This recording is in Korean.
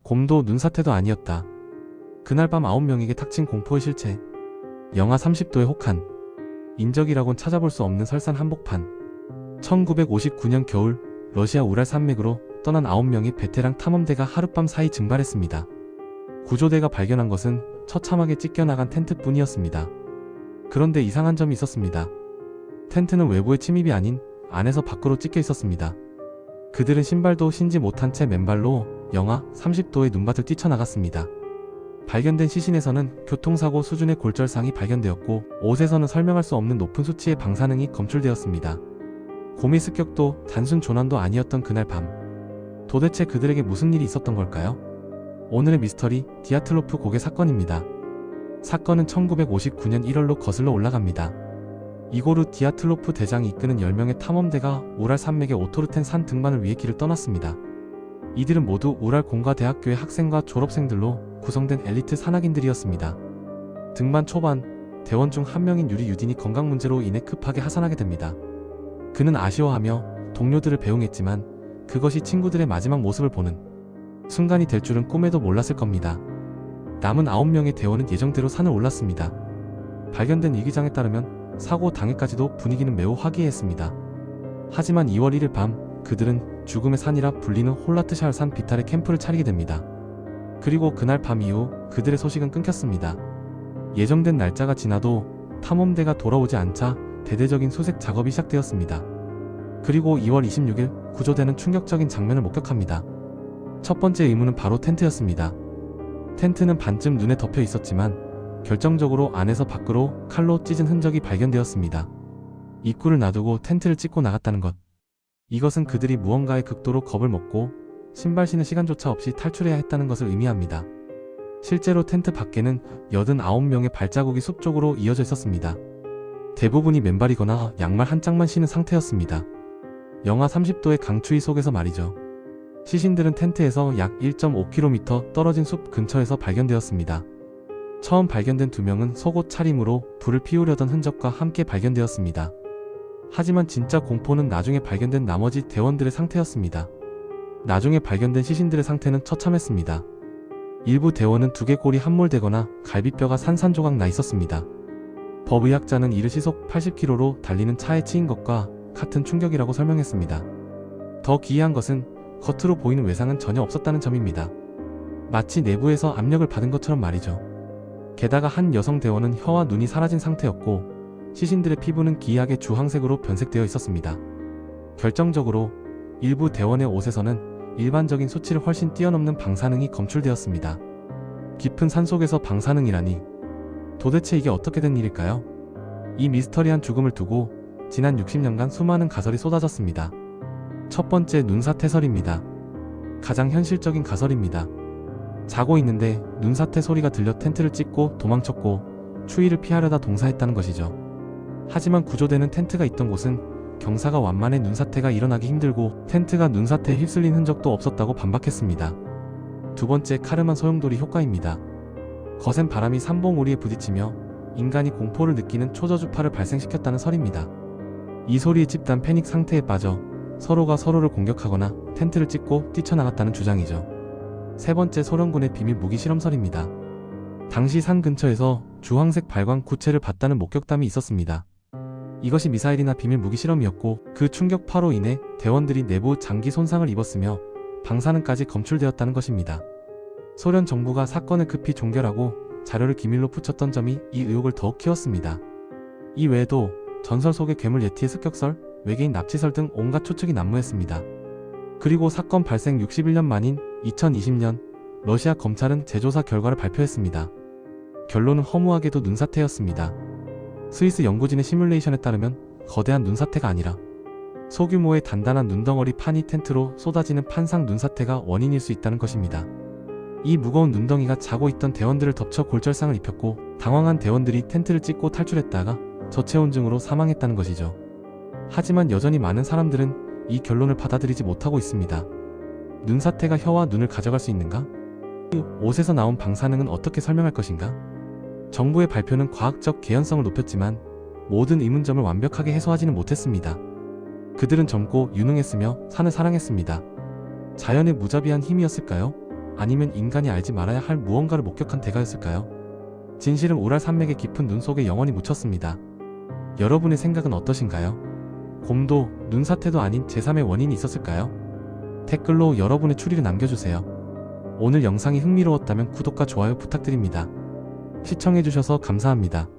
곰도 눈사태도 아니었다. 그날 밤 9명에게 닥친 공포의 실체. 영하 30도의 혹한. 인적이라곤 찾아볼 수 없는 설산 한복판. 1959년 겨울 러시아 우랄 산맥으로 떠난 9명의 베테랑 탐험대가 하룻밤 사이 증발했습니다. 구조대가 발견한 것은 처참하게 찢겨나간 텐트뿐이었습니다. 그런데 이상한 점이 있었습니다. 텐트는 외부의 침입이 아닌 안에서 밖으로 찢겨 있었습니다. 그들은 신발도 신지 못한 채 맨발로 영하 30도의 눈밭을 뛰쳐나갔습니다. 발견된 시신에서는 교통사고 수준의 골절상이 발견되었고 옷에서는 설명할 수 없는 높은 수치의 방사능이 검출되었습니다. 곰의 습격도 단순 조난도 아니었던 그날 밤. 도대체 그들에게 무슨 일이 있었던 걸까요? 오늘의 미스터리 디아틀로프 고개 사건입니다. 사건은 1959년 1월로 거슬러 올라갑니다. 이고르 디아틀로프 대장이 이끄는 10명의 탐험대가 우랄 산맥의 오토르텐 산 등반을 위해 길을 떠났습니다. 이들은 모두 우랄 공가대학교의 학생과 졸업생들로 구성된 엘리트 산악인들이었습니다. 등반 초반, 대원 중 한 명인 유리 유딘이 건강 문제로 인해 급하게 하산하게 됩니다. 그는 아쉬워하며 동료들을 배웅했지만 그것이 친구들의 마지막 모습을 보는 순간이 될 줄은 꿈에도 몰랐을 겁니다. 남은 9명의 대원은 예정대로 산을 올랐습니다. 발견된 일기장에 따르면 사고 당일까지도 분위기는 매우 화기애애했습니다. 하지만 2월 1일 밤 그들은 죽음의 산이라 불리는 홀라트샤르 산 비탈에 캠프를 차리게 됩니다. 그리고 그날 밤 이후 그들의 소식은 끊겼습니다. 예정된 날짜가 지나도 탐험대가 돌아오지 않자 대대적인 수색 작업이 시작되었습니다. 그리고 2월 26일 구조대는 충격적인 장면을 목격합니다. 첫 번째 의문은 바로 텐트였습니다. 텐트는 반쯤 눈에 덮여 있었지만 결정적으로 안에서 밖으로 칼로 찢은 흔적이 발견되었습니다. 입구를 놔두고 텐트를 찢고 나갔다는 것. 이것은 그들이 무언가에 극도로 겁을 먹고 신발 신을 시간조차 없이 탈출해야 했다는 것을 의미합니다. 실제로 텐트 밖에는 89명의 발자국이 숲 쪽으로 이어져 있었습니다. 대부분이 맨발이거나 양말 한 짝만 신은 상태였습니다. 영하 30도의 강추위 속에서 말이죠. 시신들은 텐트에서 약 1.5km 떨어진 숲 근처에서 발견되었습니다. 처음 발견된 2명은 속옷 차림으로 불을 피우려던 흔적과 함께 발견되었습니다. 하지만 진짜 공포는 나중에 발견된 나머지 대원들의 상태였습니다. 나중에 발견된 시신들의 상태는 처참했습니다. 일부 대원은 두개골이 함몰되거나 갈비뼈가 산산조각 나 있었습니다. 법의학자는 이를 시속 80km로 달리는 차에 치인 것과 같은 충격이라고 설명했습니다. 더 기이한 것은 겉으로 보이는 외상은 전혀 없었다는 점입니다. 마치 내부에서 압력을 받은 것처럼 말이죠. 게다가 한 여성 대원은 혀와 눈이 사라진 상태였고 시신들의 피부는 기이하게 주황색으로 변색되어 있었습니다. 결정적으로 일부 대원의 옷에서는 일반적인 수치를 훨씬 뛰어넘는 방사능이 검출되었습니다. 깊은 산속에서 방사능이라니 도대체 이게 어떻게 된 일일까요? 이 미스터리한 죽음을 두고 지난 60년간 수많은 가설이 쏟아졌습니다. 첫 번째, 눈사태설입니다. 가장 현실적인 가설입니다. 자고 있는데 눈사태 소리가 들려 텐트를 찢고 도망쳤고 추위를 피하려다 동사했다는 것이죠. 하지만 구조대는 텐트가 있던 곳은 경사가 완만해 눈사태가 일어나기 힘들고 텐트가 눈사태에 휩쓸린 흔적도 없었다고 반박했습니다. 두 번째, 카르만 소용돌이 효과입니다. 거센 바람이 산봉우리에 부딪히며 인간이 공포를 느끼는 초저주파를 발생시켰다는 설입니다. 이 소리에 집단 패닉 상태에 빠져 서로가 서로를 공격하거나 텐트를 찢고 뛰쳐나갔다는 주장이죠. 세 번째, 소련군의 비밀 무기 실험설입니다. 당시 산 근처에서 주황색 발광 구체를 봤다는 목격담이 있었습니다. 이것이 미사일이나 비밀 무기 실험이었고 그 충격파로 인해 대원들이 내부 장기 손상을 입었으며 방사능까지 검출되었다는 것입니다. 소련 정부가 사건을 급히 종결하고 자료를 기밀로 붙였던 점이 이 의혹을 더욱 키웠습니다. 이 외에도 전설 속의 괴물 예티의 습격설, 외계인 납치설 등 온갖 추측이 난무했습니다. 그리고 사건 발생 61년 만인 2020년 러시아 검찰은 재조사 결과를 발표했습니다. 결론은 허무하게도 눈사태였습니다. 스위스 연구진의 시뮬레이션에 따르면 거대한 눈사태가 아니라 소규모의 단단한 눈덩어리 파니 텐트로 쏟아지는 판상 눈사태가 원인일 수 있다는 것입니다. 이 무거운 눈덩이가 자고 있던 대원들을 덮쳐 골절상을 입혔고 당황한 대원들이 텐트를 찢고 탈출했다가 저체온증으로 사망했다는 것이죠. 하지만 여전히 많은 사람들은 이 결론을 받아들이지 못하고 있습니다. 눈사태가 혀와 눈을 가져갈 수 있는가? 옷에서 나온 방사능은 어떻게 설명할 것인가? 정부의 발표는 과학적 개연성을 높였지만 모든 의문점을 완벽하게 해소하지는 못했습니다. 그들은 젊고 유능했으며 산을 사랑했습니다. 자연의 무자비한 힘이었을까요? 아니면 인간이 알지 말아야 할 무언가를 목격한 대가였을까요? 진실은 우랄 산맥의 깊은 눈 속에 영원히 묻혔습니다. 여러분의 생각은 어떠신가요? 곰도, 눈사태도 아닌 제3의 원인이 있었을까요? 댓글로 여러분의 추리를 남겨주세요. 오늘 영상이 흥미로웠다면 구독과 좋아요 부탁드립니다. 시청해주셔서 감사합니다.